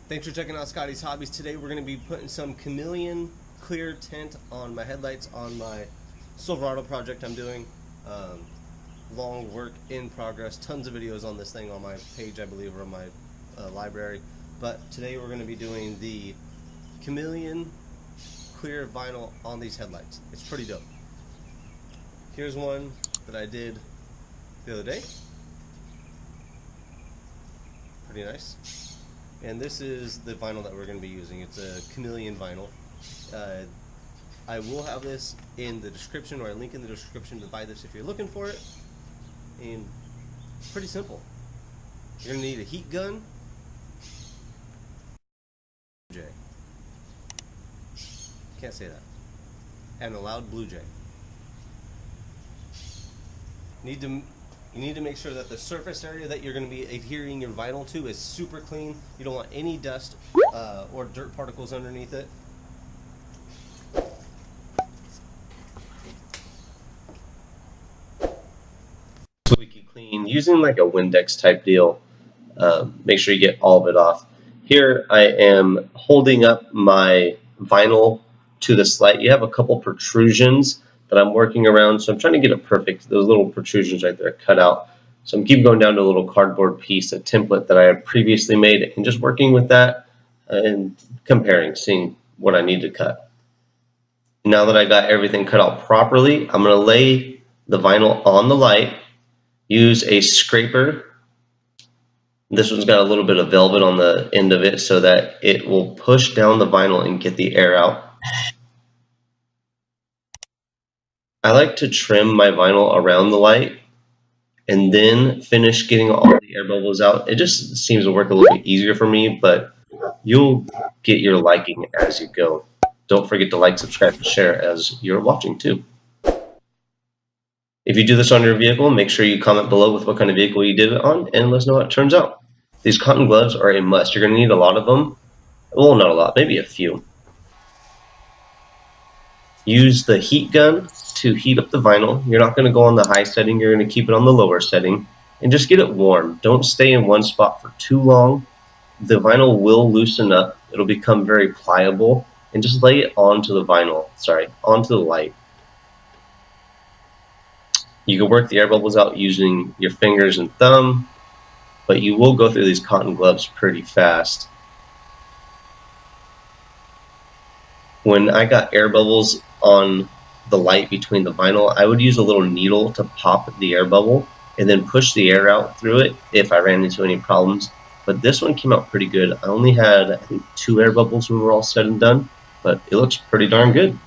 Thanks for checking out Scotty's Hobbies. Today we're going to be putting some Chameleon clear tint on my headlights on my Silverado project I'm doing. Long work in progress. Tons of videos on this thing on my page, I believe, or on my library. But today we're going to be doing the Chameleon clear vinyl on these headlights. It's pretty dope. Here's one that I did the other day. Pretty nice. And this is the vinyl that we're going to be using. It's a Chameleon vinyl. I will have this in the description, or a link in the description to buy this if you're looking for it. And pretty simple. You're going to need a heat gun. Can't say that. And a loud blue jay. You need to make sure that the surface area that you're going to be adhering your vinyl to is super clean. You don't want any dust or dirt particles underneath it. Squeaky clean, using like a Windex type deal. Make sure you get all of it off. Here I am holding up my vinyl to the slide. You have a couple protrusions that I'm working around, so I'm trying to get it perfect. Those little protrusions right there cut out. So I'm keep going down to a little cardboard piece, a template that I had previously made, and just working with that and comparing, seeing what I need to cut. Now that I got everything cut out properly, I'm going to lay the vinyl on the light, use a scraper. This one's got a little bit of velvet on the end of it so that it will push down the vinyl and get the air out. I like to trim my vinyl around the light and then finish getting all the air bubbles out. It just seems to work a little bit easier for me, but you'll get your liking as you go. Don't forget to like, subscribe, and share as you're watching too. If you do this on your vehicle, make sure you comment below with what kind of vehicle you did it on and let us know how it turns out. These cotton gloves are a must. You're going to need a lot of them. Well, not a lot, maybe a few. Use the heat gun to heat up the vinyl. You're not going to go on the high setting. You're going to keep it on the lower setting. And just get it warm. Don't stay in one spot for too long. The vinyl will loosen up. It'll become very pliable. And just lay it onto the vinyl, onto the light. You can work the air bubbles out using your fingers and thumb, but you will go through these cotton gloves pretty fast. When I got air bubbles on the light between the vinyl, I would use a little needle to pop the air bubble and then push the air out through it if I ran into any problems. But this one came out pretty good. I only had, I think, 2 air bubbles when we're all said and done, but it looks pretty darn good.